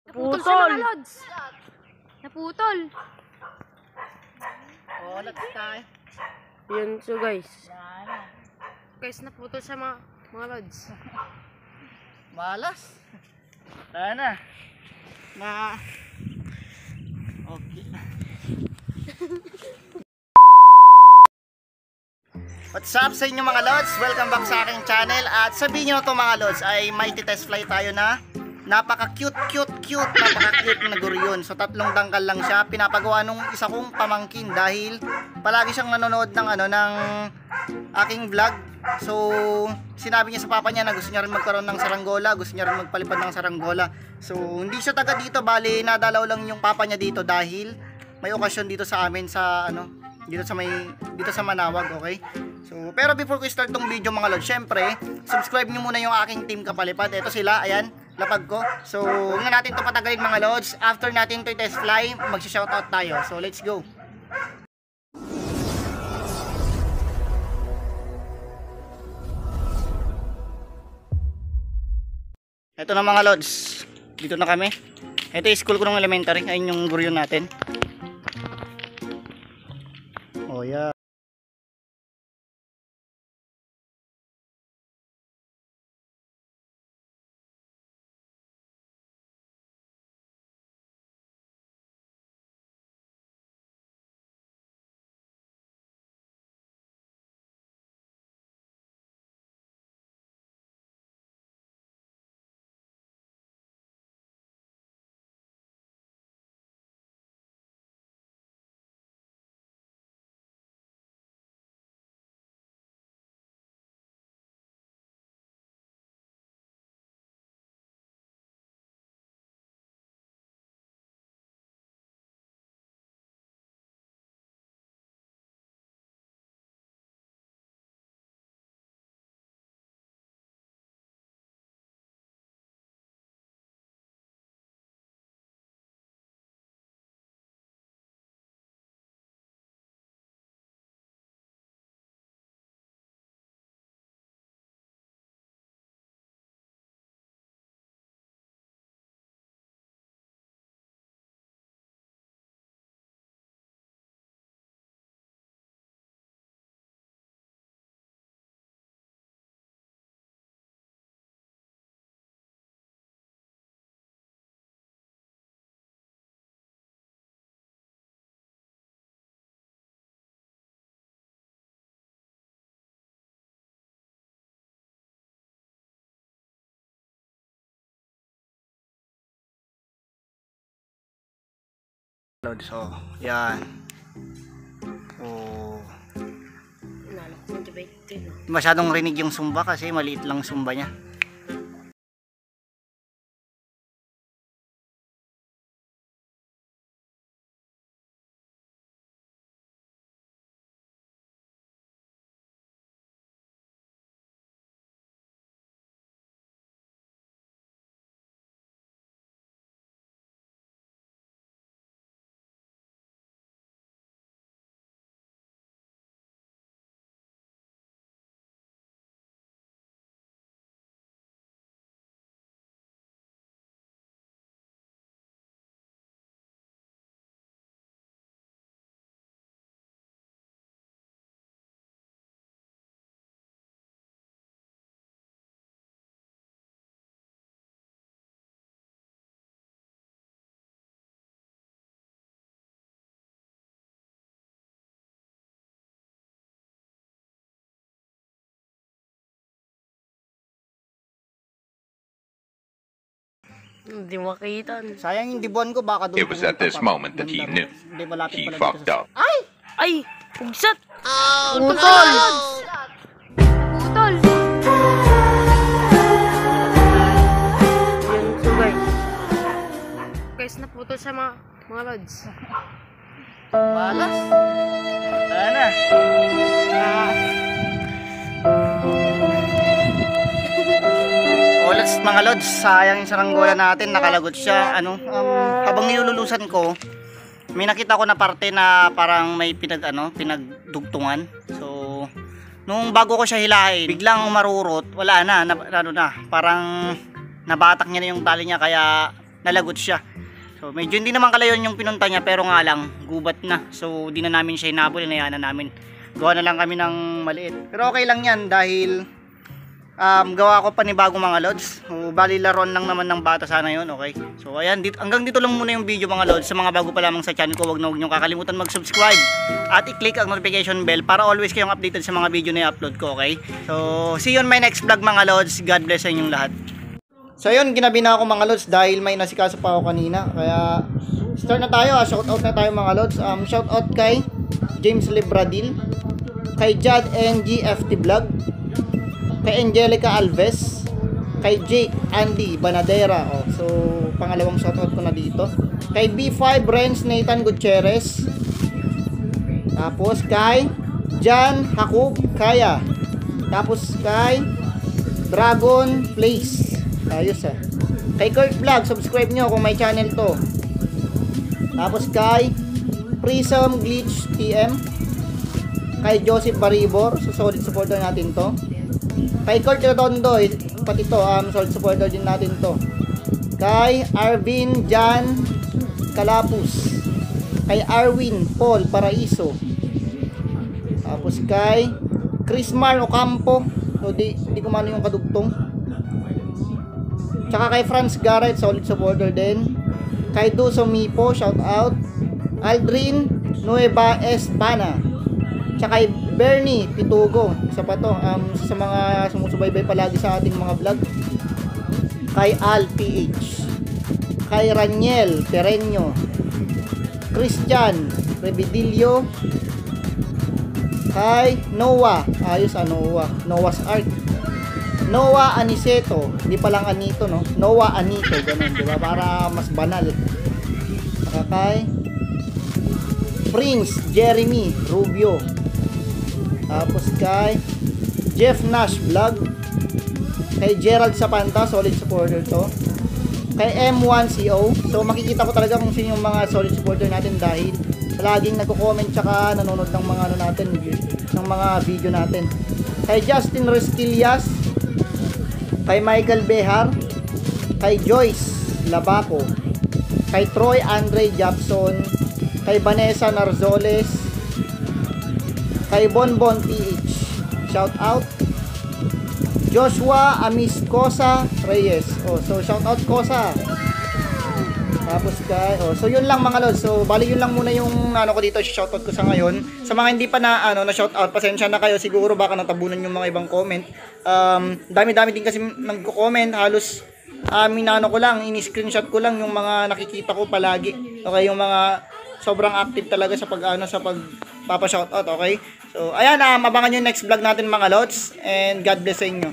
Naputol siya mga lods. Naputol. Oh, let's tayo. Yun so guys. Yan. Guys, naputol siya mga lods. Malas. Sana. Na. Okay. What's up sa inyo mga lods? Welcome back sa aking channel. At sabihin nyo to mga lods ay may test fly tayo na napaka-cute na gurion. So tatlong dangkal lang siya. Pinapagawa nung isa kong pamangkin dahil palagi siyang nanonood ng ng aking vlog. So sinabi niya sa papa niya na gusto niya rin magkaroon ng saranggola, gusto niya rin magpalipad ng saranggola. So hindi siya taga dito, bali nadalaw lang yung papa niya dito dahil may okasyon dito sa amin sa dito sa Manawag, okay? So pero before ko start tong video mga lods, syempre subscribe niyo muna yung aking team Kapalipad. Ito sila, ayan, lapag ko. So huwag na natin to patagalin mga lods. After natin to test fly, magsi-shoutout tayo. So let's go. Ito na mga lods, dito na kami. Ito yung school ko ng elementary. Ayun yung gurion natin. Oh yeah. So, yan. Oh. Masyadong rinig yung sumba kasi maliit lang sumba niya. Hindi makita. Sayang yung dibuan ko, baka doon. It was at this moment that he knew. He fucked up. Ay! Pugsat! Oh, putol! Putol! Yun so guys. Guys, naputol siya mga lods. Malas. Sana. Let's mga lods, sayang yung saranggola natin, nakalagot siya. Habang nilulusan ko, may nakita ko na parte na parang may pinagdugtungan. So nung bago ko siya hilahin, biglang marurot, wala na, parang nabatak niya na yung tali niya, kaya nalagot siya. So medyo hindi naman kalayon yung pinunta niya, pero nga lang gubat na. So di na namin siya hinabol, inayaan na namin. Gawa na lang kami ng maliit. Pero okay lang yan dahil gawa ko panibagong mga lods. So, bali laruan lang naman ng bata sana yun, okay? So ayan, hanggang dito lang muna yung video mga lods. Sa mga bago pa lamang sa channel ko, huwag na huwag nyo kakalimutan mag-subscribe at i-click ang notification bell para always kayong updated sa mga video na i-upload ko, okay? So see you on my next vlog mga lods. God bless sa inyong lahat. So yun, ginabi na ako mga lods dahil may nasikaso pa ako kanina. Kaya start na tayo, shoutout na tayo mga lods. Shoutout kay James Libradil, kay Jad NGFT Vlog, kay Angelica Alves, kay Jake Andy Banadera. So pangalawang shoutout ko na dito. Kay B5 Renz Nathan Gutierrez. Tapos kay Jan Hakub Kaya. Tapos kay Dragon Place. Ayos Kay Kurt Vlog, subscribe nyo kung may channel to. Tapos kay Prism Glitch TM, kay Joseph Baribor, so solid supporter natin to. Kay Kurt Redondo, pati to, solid supporter din natin to. Kay Arvin Jan Kalapus, kay Arwin Paul Paraiso. Tapos kay Chrismar Ocampo, so di ko mano yung kadugtong. Tsaka kay Franz Garrett, solid supporter din. Kay Duso Mipo, shout out. Aldrin Nueva Espana. Tsaka kay Bernie Pitugo, isa pa to, sa mga sumusubaybay palagi sa ating mga vlog. Kay Al PH, kay Raniel Pereño, Christian Rebidillo, kay Noah, ayos Noah's Art, Noah Aniceto, hindi pa lang Anito, no? Noah Anito, ganun, di ba? Para mas banal. Saka kay Prince Jeremy Rubio. Tapos kay Jeff Nash Vlog, kay Gerald Sapanta, solid supporter to. Kay M1CO. So makikita ko talaga kung sino yung mga solid supporter natin dahil laging nagko-comment tsaka nanonood ng mga natin, ng mga video natin. Kay Justin Resquillas, kay Michael Behar, kay Joyce Labaco, kay Troy Andre Japson, kay Vanessa Narzoles, kay Bonbon PH, shout out. Joshua Amiscosa Reyes, so shout out Kosa. Tapos kay so yun lang mga lods. So bali yun lang muna yung ko dito, shoutout ko sa ngayon. Sa mga hindi pa na na shoutout, pasensya na kayo, siguro baka natabunan yung mga ibang comment. Dami-dami din kasi nagko-comment, halos ko lang, ini-screenshot ko lang yung mga nakikita ko palagi. Okay, yung mga sobrang active talaga sa sa pagpapa-shoutout, okay? So ayan, abangan yung next vlog natin mga lods, and God bless sa inyo.